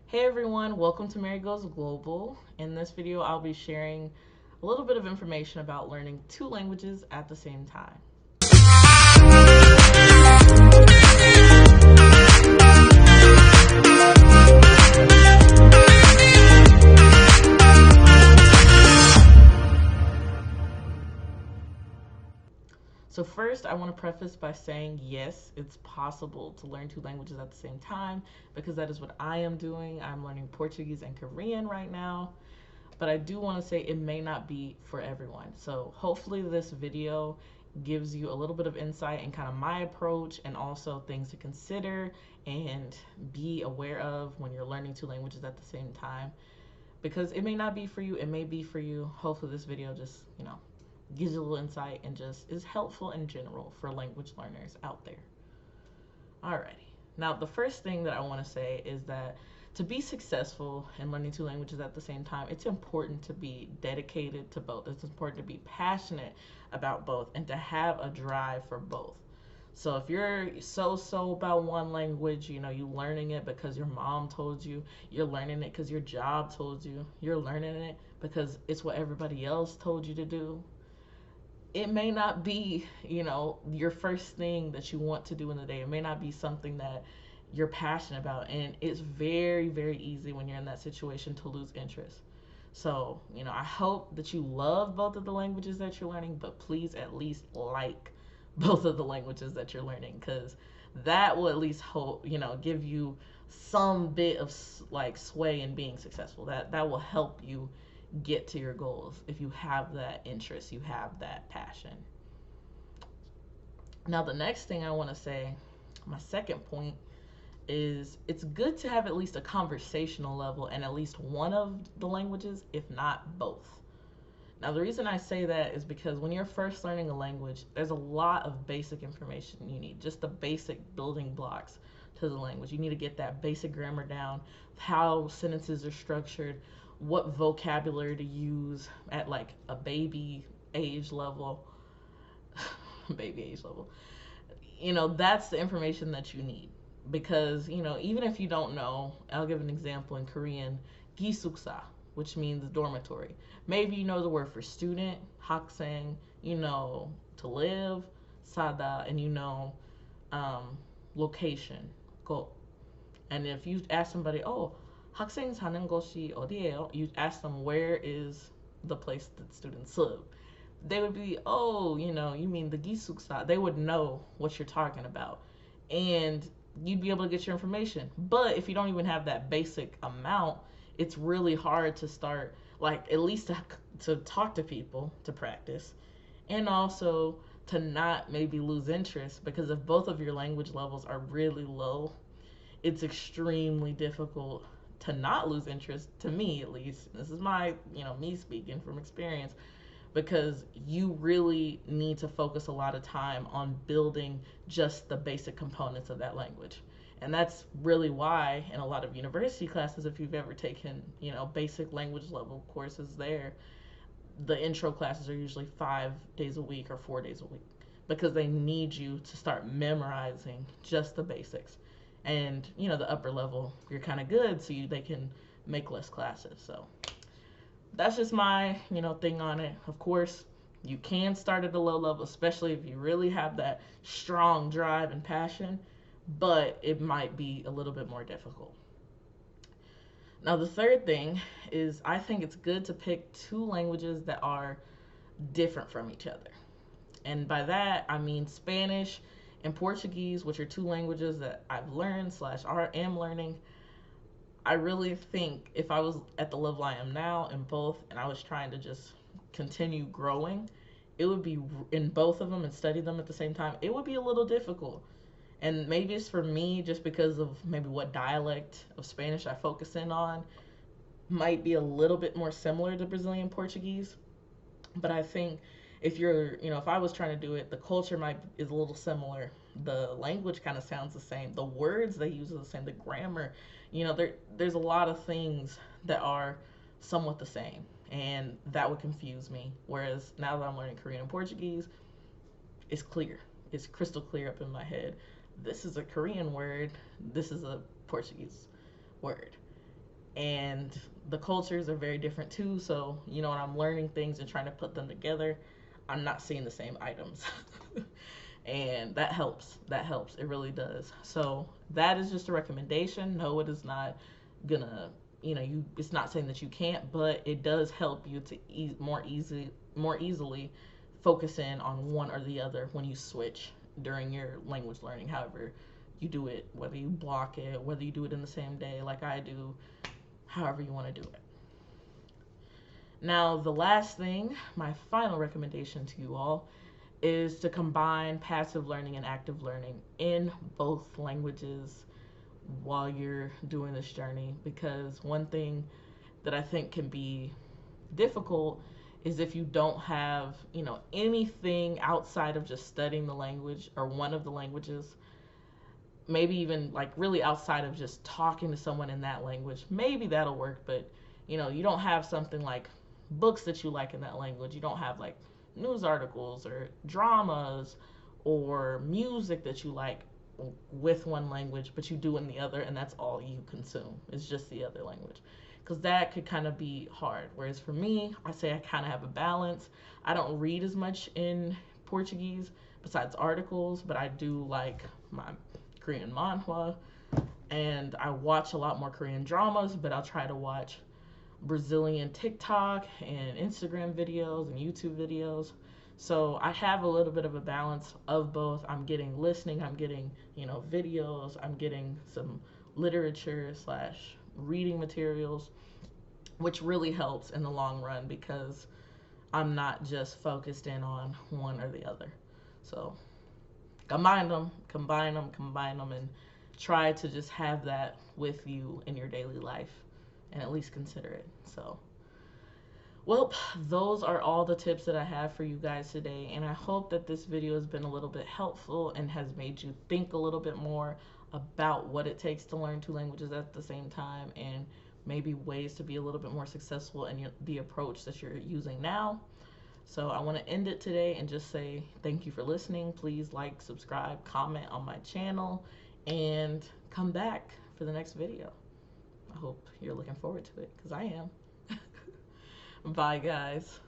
Hey everyone, welcome to Mary Goes Global. In this video, I'll be sharing a little bit of information about learning two languages at the same time. So first, I want to preface by saying yes, it's possible to learn two languages at the same time because that is what I am doing. I'm learning Portuguese and Korean right now, but I do want to say it may not be for everyone. So hopefully this video gives you a little bit of insight and kind of my approach and also things to consider and be aware of when you're learning two languages at the same time, because it may not be for you, it may be for you. Hopefully this video just, gives you a little insight and just is helpful in general for language learners out there. Alrighty. Now, the first thing that I want to say is that to be successful in learning two languages at the same time, it's important to be dedicated to both. It's important to be passionate about both and to have a drive for both. So if you're so about one language, you learning it because your mom told you, you're learning it because your job told you, you're learning it because it's what everybody else told you to do, it may not be, your first thing that you want to do in the day. It may not be something that you're passionate about. And it's very, very easy when you're in that situation to lose interest. So, I hope that you love both of the languages that you're learning, but please at least like both of the languages that you're learning, because that will at least hope, give you some bit of like sway in being successful. That will help you get to your goals if you have that interest, you have that passion. Now, the next thing I want to say, my second point, is it's good to have at least a conversational level in at least one of the languages, if not both. Now, the reason I say that is because when you're first learning a language, there's a lot of basic information you need, just the basic building blocks to the language. You need to get that basic grammar down, how sentences are structured, what vocabulary to use at like a baby age level. Baby age level. That's the information that you need. Because, even if you don't know, I'll give an example in Korean, gisuksa, which means dormitory. Maybe you know the word for student, hakseng, to live, sada, and location, go. And if you ask somebody, oh, 학생 사는 곳이 어디예요? You ask them, where is the place that students live? They would be, oh, you mean the gisuksa. They would know what you're talking about. And you'd be able to get your information. But if you don't even have that basic amount, it's really hard to start, like, at least to talk to people, to practice, and also to not maybe lose interest, because if both of your language levels are really low, it's extremely difficult to not lose interest, to me at least. This is my, me speaking from experience, because you really need to focus a lot of time on building just the basic components of that language. And that's really why in a lot of university classes, if you've ever taken, basic language level courses there, the intro classes are usually 5 days a week or 4 days a week, because they need you to start memorizing just the basics. And, the upper level, you're kind of good, so they can make less classes. So that's just my, thing on it. Of course, you can start at a low level, especially if you really have that strong drive and passion, but it might be a little bit more difficult. Now, the third thing is I think it's good to pick two languages that are different from each other. And by that, I mean Spanish and Portuguese, which are two languages that I've learned / am learning. I really think if I was at the level I am now in both and I was trying to just continue growing, it would be in both of them and study them at the same time. It would be a little difficult. And maybe it's for me just because of maybe what dialect of Spanish I focus in on might be a little bit more similar to Brazilian Portuguese. But I think if I was trying to do it, the culture is a little similar. The language kind of sounds the same. The words they use are the same. The grammar, there's a lot of things that are somewhat the same, and that would confuse me. Whereas now that I'm learning Korean and Portuguese, it's clear. It's crystal clear up in my head. This is a Korean word. This is a Portuguese word. and the cultures are very different too. So, you know, when I'm learning things and trying to put them together, I'm not seeing the same items. And that helps. That helps. It really does. So, that is just a recommendation. No, it is not gonna, it's not saying that you can't, but it does help you to more easily focus in on one or the other when you switch during your language learning. However you do it, whether you block it, whether you do it in the same day like I do, however you want to do it. Now, the last thing, my final recommendation to you all, is to combine passive learning and active learning in both languages while you're doing this journey. Because one thing that I think can be difficult is if you don't have, anything outside of just studying the language or one of the languages, maybe even like really outside of just talking to someone in that language. Maybe that'll work, but you don't have something like books that you like in that language. You don't have like news articles or dramas or music that you like with one language, but you do in the other, and that's all you consume. It's just the other language. Because that could kind of be hard. Whereas for me, I say I kind of have a balance. I don't read as much in Portuguese besides articles, but I do like my Korean manhwa, and I watch a lot more Korean dramas, but I'll try to watch Brazilian TikTok and Instagram videos and YouTube videos. So I have a little bit of a balance of both. I'm getting listening, I'm getting, videos, I'm getting some literature slash reading materials, which really helps in the long run because I'm not just focused in on one or the other. So combine them, and try to just have that with you in your daily life and at least consider it. So, well, those are all the tips that I have for you guys today, and I hope that this video has been a little bit helpful and has made you think a little bit more about what it takes to learn two languages at the same time, and maybe ways to be a little bit more successful in the approach that you're using now. So I want to end it today and just say thank you for listening. Please like, subscribe, comment on my channel, and come back for the next video. I hope you're looking forward to it, because I am. Bye, guys.